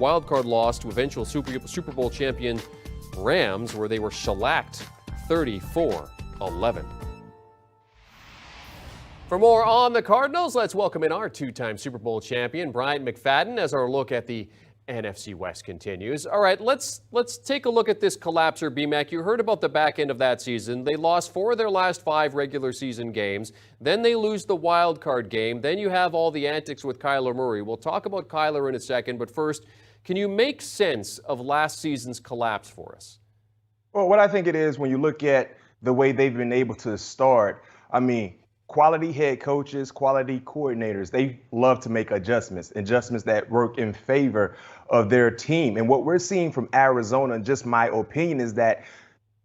wildcard loss to eventual Super Bowl champion Rams, where they were shellacked 34-11. For more on the Cardinals, let's welcome in our two-time Super Bowl champion, Bryant McFadden, as our look at the NFC West continues. All right, let's take a look at this collapser, BMAC. You heard about the back end of that season. They lost 4 of their last 5 regular season games. Then they lose the wild card game. Then you have all the antics with KYLER Murray. We'll talk about KYLER in a second, but first, can you make sense of last season's collapse for us? Well, what I think it is, when you look at the way they've been able to start, I mean, quality head coaches, quality coordinators, they love to make adjustments that work in favor of their team. And what we're seeing from Arizona, just my opinion, is that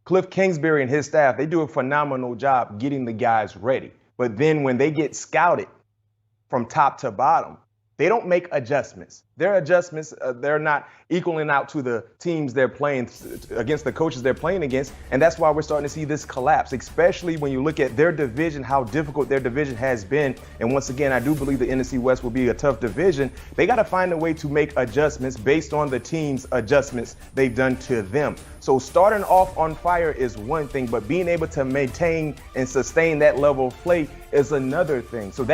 Cliff Kingsbury and his staff, they do a phenomenal job getting the guys ready. But then when they get scouted from top to bottom, they don't make adjustments. Their adjustments, they're not equaling out to the teams they're playing against, the coaches they're playing against. And that's why we're starting to see this collapse, especially when you look at their division, how difficult their division has been. And once again, I do believe the NFC West will be a tough division. They got to find a way to make adjustments based on the team's adjustments they've done to them. So starting off on fire is one thing, but being able to maintain and sustain that level of play is another thing. So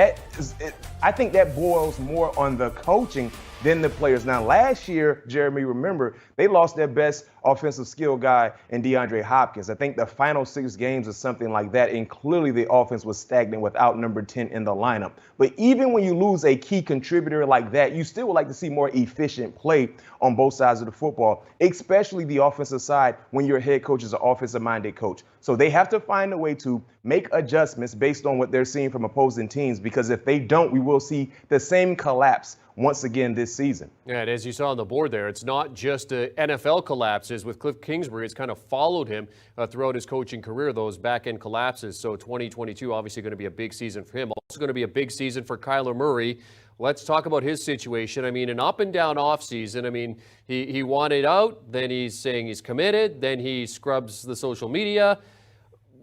I think that boils more on the coaching than the players. Now, last year, Jeremy, remember, they lost their best offensive skill guy in DeAndre Hopkins. I think the final 6 games or something like that, and clearly the offense was stagnant without number 10 in the lineup. But even when you lose a key contributor like that, you still would like to see more efficient play on both sides of the football, especially the offensive side when your head coach is an offensive-minded coach. So they have to find a way to make adjustments based on what they're seeing from opposing teams, because if they don't, we will see the same collapse once again this season. Yeah, and as you saw on the board there, it's not just NFL collapses with Cliff Kingsbury. It's kind of followed him throughout his coaching career, those back-end collapses. So 2022 obviously going to be a big season for him. Also going to be a big season for KYLER Murray. Let's talk about his situation. I mean, an up-and-down offseason. I mean, he wanted out, then he's saying he's committed, then he scrubs the social media.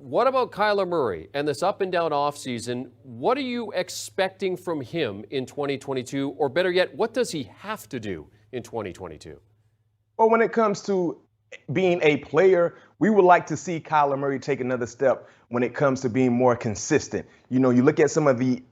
What about KYLER Murray and this up-and-down offseason? What are you expecting from him in 2022? Or better yet, what does he have to do in 2022? Well, when it comes to being a player, we would like to see KYLER Murray take another step when it comes to being more consistent. You know, you look at some of the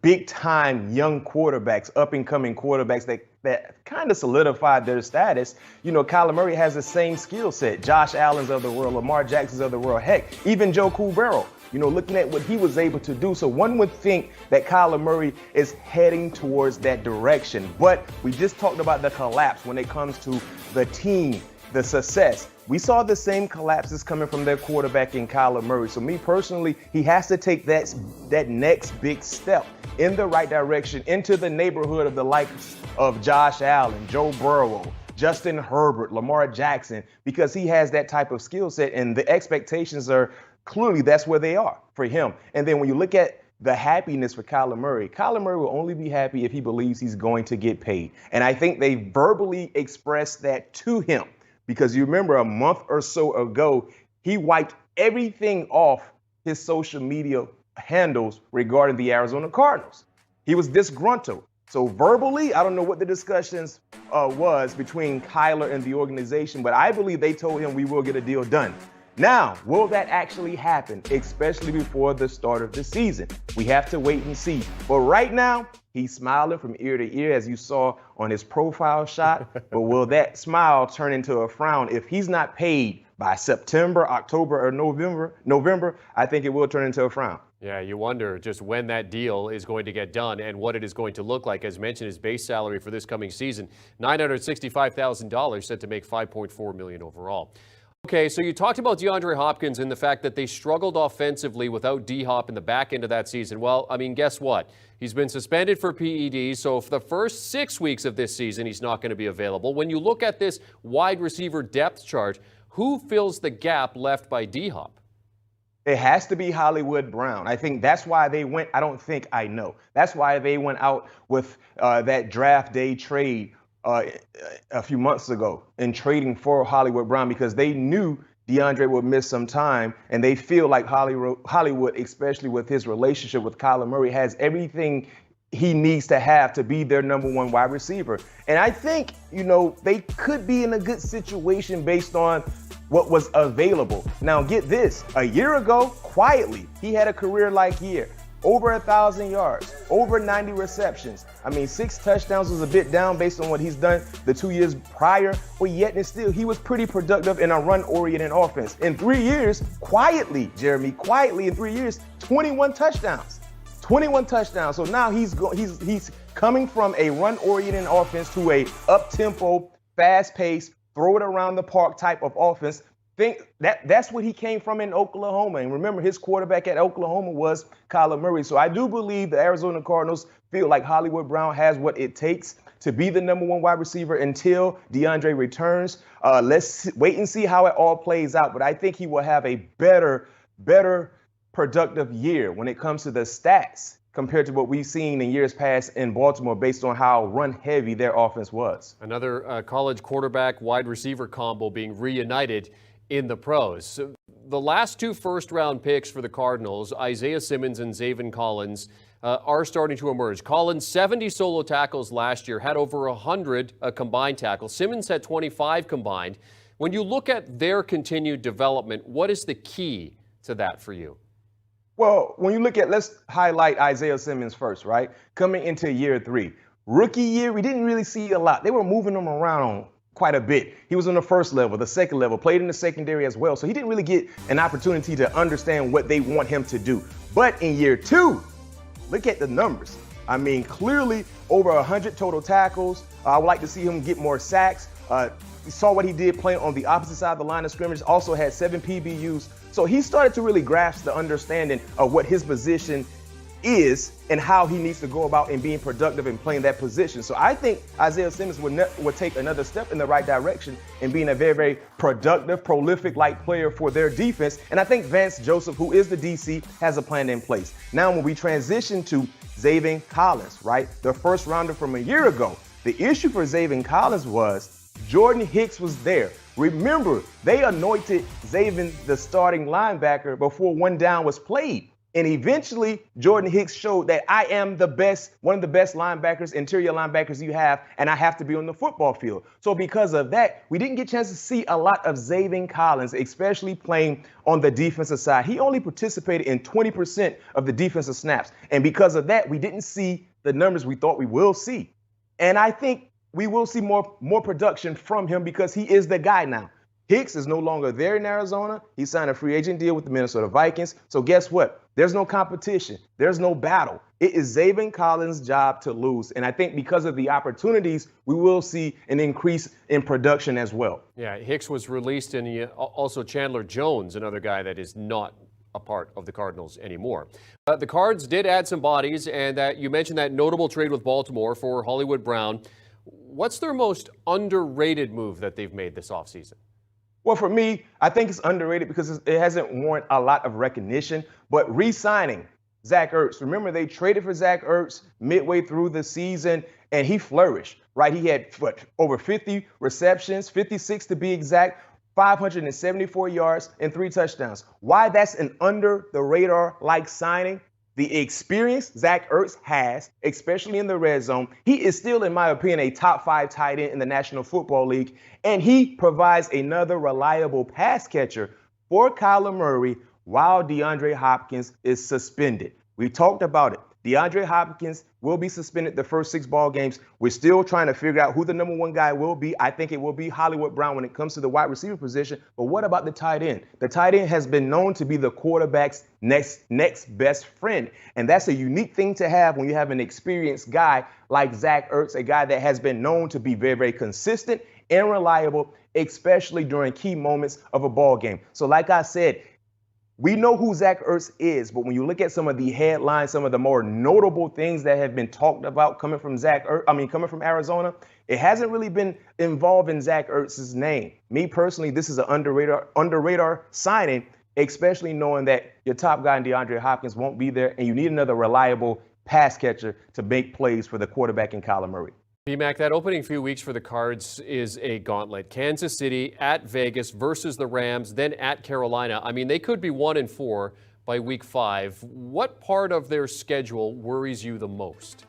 big-time young quarterbacks, up-and-coming quarterbacks that kind of solidified their status. You know, KYLER Murray has the same skill set. Josh Allen's of the world, Lamar Jackson's of the world. Heck, even Joe Burrow, you know, looking at what he was able to do. So one would think that KYLER Murray is heading towards that direction. But we just talked about the collapse when it comes to the team, the success. We saw the same collapses coming from their quarterback in KYLER Murray. So me personally, he has to take that next big step in the right direction, into the neighborhood of the likes of Josh Allen, Joe Burrow, Justin Herbert, Lamar Jackson, because he has that type of skill set, and the expectations are clearly that's where they are for him. And then when you look at the happiness for KYLER Murray will only be happy if he believes he's going to get paid. And I think they verbally expressed that to him, because you remember a month or so ago, he wiped everything off his social media handles regarding the Arizona Cardinals. He was disgruntled. So verbally, I don't know what the discussions was between KYLER and the organization, but I believe they told him we will get a deal done. Now, will that actually happen, especially before the start of the season? We have to wait and see. But right now, he's smiling from ear to ear, as you saw on his profile shot. But will that smile turn into a frown if he's not paid by September, October, or November? I think it will turn into a frown. Yeah, you wonder just when that deal is going to get done and what it is going to look like. As mentioned, his base salary for this coming season, $965,000, set to make $5.4 million overall. Okay, so you talked about DeAndre Hopkins and the fact that they struggled offensively without D-Hop in the back end of that season. Well, I mean, guess what? He's been suspended for PEDs, so for the first 6 weeks of this season, he's not going to be available. When you look at this wide receiver depth chart, who fills the gap left by D-Hop? It has to be Hollywood Brown. I think that's why they went, I know. That's why they went out with that draft day trade a few months ago in trading for Hollywood Brown, because they knew DeAndre would miss some time, and they feel like Hollywood, especially with his relationship with KYLER Murray, has everything he needs to have to be their number one wide receiver. And I think, they could be in a good situation based on what was available. Now, get this. A year ago, quietly, he had a career-like year. Over 1,000 yards, over 90 receptions. 6 touchdowns was a bit down based on what he's done the 2 years prior, but yet and still, he was pretty productive in a run-oriented offense. In 3 years, quietly in 3 years, 21 touchdowns. 21 touchdowns. So now he's coming from a run-oriented offense to a up-tempo, fast-paced, throw it around the park type of offense. That's what he came from in Oklahoma. And remember, his quarterback at Oklahoma was KYLER Murray. So I do believe the Arizona Cardinals feel like Hollywood Brown has what it takes to be the number one wide receiver until DeAndre returns. Let's wait and see how it all plays out. But I think he will have a better productive year when it comes to the stats compared to what we've seen in years past in Baltimore based on how run-heavy their offense was. Another college quarterback wide receiver combo being reunited in the pros. So the last 2 first-round picks for the Cardinals, Isaiah Simmons and Zaven Collins, are starting to emerge. Collins, 70 solo tackles last year, had over 100 combined tackles. Simmons had 25 combined. When you look at their continued development, what is the key to that for you? Well, when you look at, let's highlight Isaiah Simmons first, right? Coming into year 3. Rookie year, we didn't really see a lot. They were moving him around quite a bit. He was on the first level, the second level, played in the secondary as well. So he didn't really get an opportunity to understand what they want him to do. But in year 2, look at the numbers. Clearly over 100 total tackles. I would like to see him get more sacks. We saw what he did playing on the opposite side of the line of scrimmage, also had 7 PBUs. So he started to really grasp the understanding of what his position is and how he needs to go about in being productive and playing that position. So I think Isaiah Simmons would take another step in the right direction in being a very, very productive, prolific-like player for their defense. And I think Vance Joseph, who is the DC, has a plan in place. Now, when we transition to Zaven Collins, right, the first rounder from a year ago, the issue for Zaven Collins was Jordan Hicks was there. Remember, they anointed Zaven the starting linebacker before one down was played. And eventually, Jordan Hicks showed that I am the best, one of the best linebackers, interior linebackers you have, and I have to be on the football field. So because of that, we didn't get a chance to see a lot of Zaven Collins, especially playing on the defensive side. He only participated in 20% of the defensive snaps. And because of that, we didn't see the numbers we thought we will see. And I think we will see more production from him because he is the guy now. Hicks is no longer there in Arizona. He signed a free agent deal with the Minnesota Vikings. So guess what? There's no competition. There's no battle. It is Zaven Collins' job to lose. And I think because of the opportunities, we will see an increase in production as well. Yeah, Hicks was released, and also Chandler Jones, another guy that is not a part of the Cardinals anymore. The Cards did add some bodies, and you mentioned that notable trade with Baltimore for Hollywood Brown. What's their most underrated move that they've made this offseason? Well, for me, I think it's underrated because it hasn't won a lot of recognition. But re-signing Zach Ertz. Remember, they traded for Zach Ertz midway through the season, and he flourished, right? He had, over 50 receptions, 56 to be exact, 574 yards, and 3 touchdowns. Why that's an under-the-radar-like signing? The experience Zach Ertz has, especially in the red zone, he is still, in my opinion, a top 5 tight end in the National Football League, and he provides another reliable pass catcher for KYLER Murray while DeAndre Hopkins is suspended. We talked about it. DeAndre Hopkins will be suspended the first 6 ball games. We're still trying to figure out who the number 1 guy will be. I think it will be Hollywood Brown when it comes to the wide receiver position. But what about the tight end? The tight end has been known to be the quarterback's next best friend. And that's a unique thing to have when you have an experienced guy like Zach Ertz, a guy that has been known to be very, very consistent and reliable, especially during key moments of a ball game. So like I said, we know who Zach Ertz is, but when you look at some of the headlines, some of the more notable things that have been talked about coming from coming from Arizona, it hasn't really been involved in Zach Ertz's name. Me personally, this is an under-radar signing, especially knowing that your top guy in DeAndre Hopkins won't be there, and you need another reliable pass catcher to make plays for the quarterback in KYLER Murray. B-Mac, that opening few weeks for the Cards is a gauntlet. Kansas City at Vegas versus the Rams, then at Carolina. I mean, they could be 1-4 by week 5. What part of their schedule worries you the most?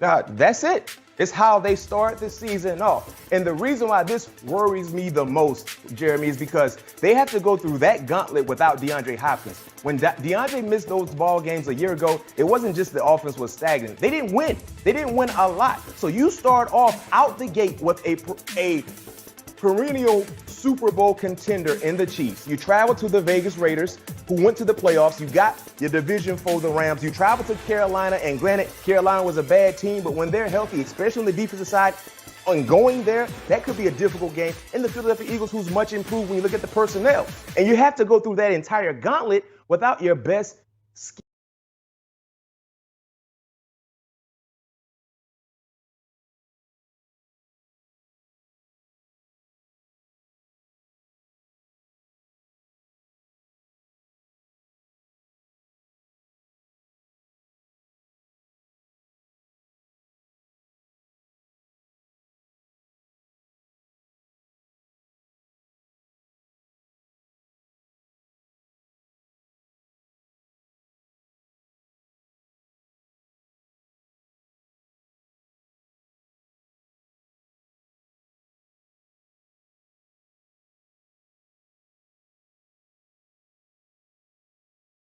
That's it. It's how they start the season off. And the reason why this worries me the most, Jeremy, is because they have to go through that gauntlet without DeAndre Hopkins. When DeAndre missed those ball games a year ago, it wasn't just the offense was stagnant. They didn't win. They didn't win a lot. So you start off out the gate with a perennial Super Bowl contender in the Chiefs. You travel to the Vegas Raiders, who went to the playoffs. You got your division for the Rams. You travel to Carolina, and granted, Carolina was a bad team, but when they're healthy, especially on the defensive side, on going there, that could be a difficult game. And the Philadelphia Eagles, who's much improved when you look at the personnel. And you have to go through that entire gauntlet without your best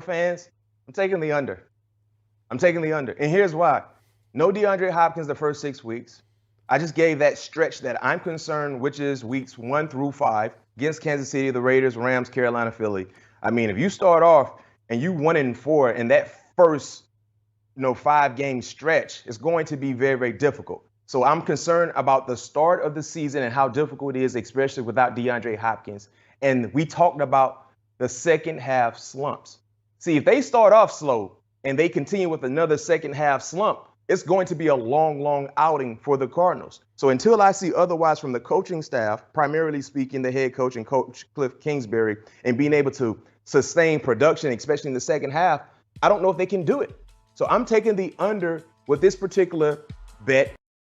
fans, I'm taking the under. I'm taking the under. And here's why. No DeAndre Hopkins the first 6 weeks. I just gave that stretch that I'm concerned, which is weeks 1 through 5 against Kansas City, the Raiders, Rams, Carolina, Philly. I mean, if you start off and you 1-4 in that first 5-game stretch, it's going to be very, very difficult. So I'm concerned about the start of the season and how difficult it is, especially without DeAndre Hopkins. And we talked about the second half slumps. See, if they start off slow and they continue with another second half slump, it's going to be a long, long outing for the Cardinals. So until I see otherwise from the coaching staff, primarily speaking, the head coach and coach Cliff Kingsbury, and being able to sustain production, especially in the second half, I don't know if they can do it. So I'm taking the under with this particular bet.